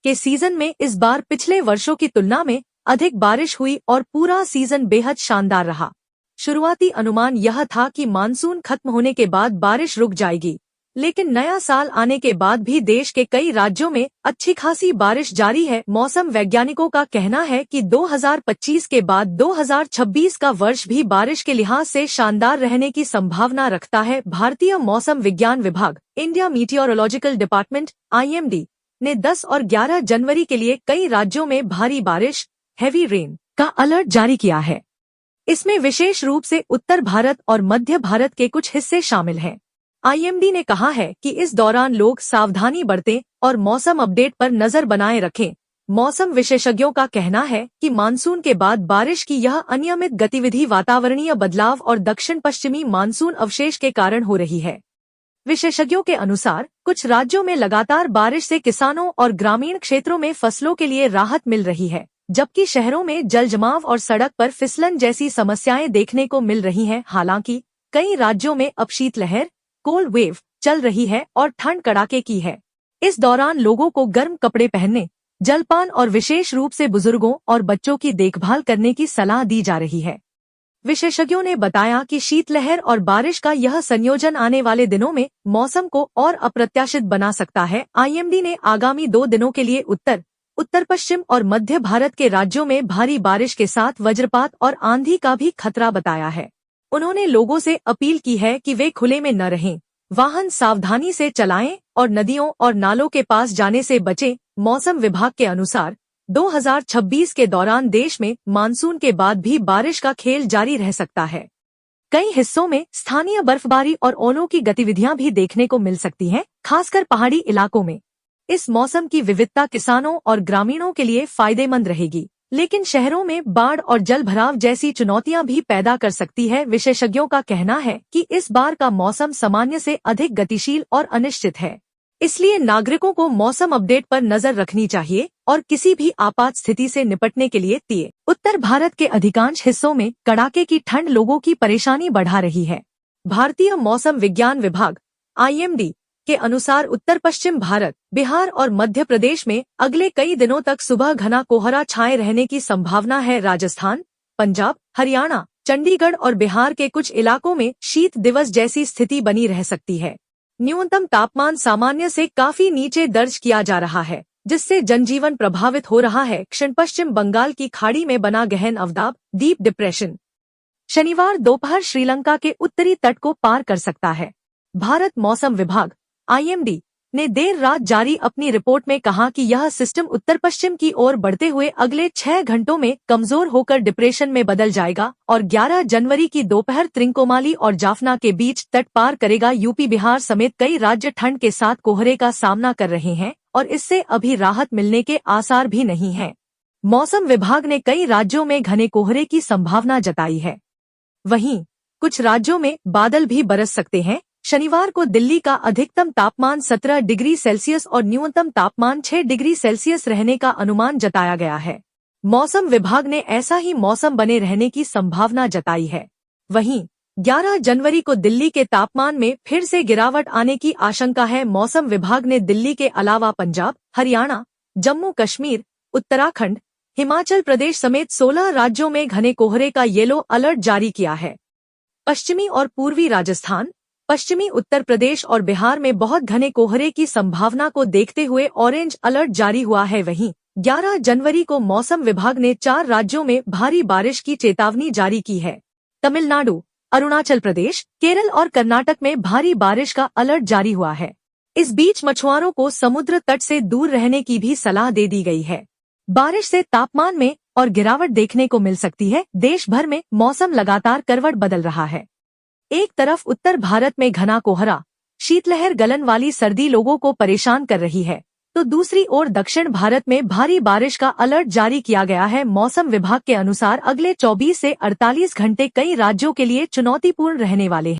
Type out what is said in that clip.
के सीजन में इस बार पिछले वर्षों की तुलना में अधिक बारिश हुई और पूरा सीजन बेहद शानदार रहा। शुरुआती अनुमान यह था कि मानसून खत्म होने के बाद बारिश रुक जाएगी, लेकिन नया साल आने के बाद भी देश के कई राज्यों में अच्छी खासी बारिश जारी है। मौसम वैज्ञानिकों का कहना है कि 2025 के बाद 2026 का वर्ष भी बारिश के लिहाज से शानदार रहने की संभावना रखता है। भारतीय मौसम विज्ञान विभाग इंडिया मीटियोरोलॉजिकल डिपार्टमेंट IMD ने 10 और 11 जनवरी के लिए कई राज्यों में भारी बारिश हेवी रेन का अलर्ट जारी किया है। इसमें विशेष रूप से उत्तर भारत और मध्य भारत के कुछ हिस्से शामिल हैं। IMD ने कहा है कि इस दौरान लोग सावधानी बरतें और मौसम अपडेट पर नजर बनाए रखें। मौसम विशेषज्ञों का कहना है कि मानसून के बाद बारिश की यह अनियमित गतिविधि वातावरणीय बदलाव और दक्षिण पश्चिमी मानसून अवशेष के कारण हो रही है। विशेषज्ञों के अनुसार कुछ राज्यों में लगातार बारिश से किसानों और ग्रामीण क्षेत्रों में फसलों के लिए राहत मिल रही है, जबकि शहरों में जलजमाव और सड़क पर फिसलन जैसी समस्याएं देखने को मिल रही हैं। हालांकि कई राज्यों में अब शीतलहर कोल्ड वेव चल रही है और ठंड कड़ाके की है। इस दौरान लोगों को गर्म कपड़े पहनने, जलपान और विशेष रूप से बुजुर्गों और बच्चों की देखभाल करने की सलाह दी जा रही है। विशेषज्ञों ने बताया कि शीतलहर और बारिश का यह संयोजन आने वाले दिनों में मौसम को और अप्रत्याशित बना सकता है। IMD ने आगामी 2 दिनों के लिए उत्तर पश्चिम और मध्य भारत के राज्यों में भारी बारिश के साथ वज्रपात और आंधी का भी खतरा बताया है। उन्होंने लोगों से अपील की है कि वे खुले में न रहें, वाहन सावधानी से चलाएं और नदियों और नालों के पास जाने से बचें। मौसम विभाग के अनुसार 2026 के दौरान देश में मानसून के बाद भी बारिश का खेल जारी रह सकता है। कई हिस्सों में स्थानीय बर्फबारी और ओलों की गतिविधियां भी देखने को मिल सकती हैं, खासकर पहाड़ी इलाकों में। इस मौसम की विविधता किसानों और ग्रामीणों के लिए फायदेमंद रहेगी, लेकिन शहरों में बाढ़ और जलभराव जैसी चुनौतियां भी पैदा कर सकती है। विशेषज्ञों का कहना है कि इस बार का मौसम सामान्य से अधिक गतिशील और अनिश्चित है, इसलिए नागरिकों को मौसम अपडेट पर नजर रखनी चाहिए और किसी भी आपात स्थिति से निपटने के लिए तैयार। उत्तर भारत के अधिकांश हिस्सों में कड़ाके की ठंड लोगों की परेशानी बढ़ा रही है। भारतीय मौसम विज्ञान विभाग IMD के अनुसार उत्तर पश्चिम भारत, बिहार और मध्य प्रदेश में अगले कई दिनों तक सुबह घना कोहरा छाए रहने की संभावना है। राजस्थान, पंजाब, हरियाणा, चंडीगढ़ और बिहार के कुछ इलाकों में शीत दिवस जैसी स्थिति बनी रह सकती है। न्यूनतम तापमान सामान्य से काफी नीचे दर्ज किया जा रहा है, जिससे जनजीवन प्रभावित हो रहा है। दक्षिण पश्चिम बंगाल की खाड़ी में बना गहन अवदाब डीप डिप्रेशन शनिवार दोपहर श्रीलंका के उत्तरी तट को पार कर सकता है। भारत मौसम विभाग IMD ने देर रात जारी अपनी रिपोर्ट में कहा कि यह सिस्टम उत्तर पश्चिम की ओर बढ़ते हुए अगले 6 घंटों में कमजोर होकर डिप्रेशन में बदल जाएगा और 11 जनवरी की दोपहर त्रिंकोमाली और जाफना के बीच तट पार करेगा। यूपी, बिहार समेत कई राज्य ठंड के साथ कोहरे का सामना कर रहे हैं और इससे अभी राहत मिलने के आसार भी नहीं है। मौसम विभाग ने कई राज्यों में घने कोहरे की संभावना जताई है। वहीं कुछ राज्यों में बादल भी बरस सकते हैं। शनिवार को दिल्ली का अधिकतम तापमान 17 डिग्री सेल्सियस और न्यूनतम तापमान 6 डिग्री सेल्सियस रहने का अनुमान जताया गया है। मौसम विभाग ने ऐसा ही मौसम बने रहने की संभावना जताई है। वहीं 11 जनवरी को दिल्ली के तापमान में फिर से गिरावट आने की आशंका है। मौसम विभाग ने दिल्ली के अलावा पंजाब, हरियाणा, जम्मू कश्मीर, उत्तराखंड, हिमाचल प्रदेश समेत 16 राज्यों में घने कोहरे का येलो अलर्ट जारी किया है। पश्चिमी और पूर्वी राजस्थान, पश्चिमी उत्तर प्रदेश और बिहार में बहुत घने कोहरे की संभावना को देखते हुए ऑरेंज अलर्ट जारी हुआ है। वहीं 11 जनवरी को मौसम विभाग ने 4 राज्यों में भारी बारिश की चेतावनी जारी की है। तमिलनाडु, अरुणाचल प्रदेश, केरल और कर्नाटक में भारी बारिश का अलर्ट जारी हुआ है। इस बीच मछुआरों को समुद्र तट से दूर रहने की भी सलाह दे दी गई है। बारिश से तापमान में और गिरावट देखने को मिल सकती है। देश भर में मौसम लगातार करवट बदल रहा है। एक तरफ उत्तर भारत में घना कोहरा, शीतलहर, गलन वाली सर्दी लोगों को परेशान कर रही है, तो दूसरी ओर दक्षिण भारत में भारी बारिश का अलर्ट जारी किया गया है। मौसम विभाग के अनुसार अगले 24 से 48 घंटे कई राज्यों के लिए चुनौतीपूर्ण रहने वाले हैं।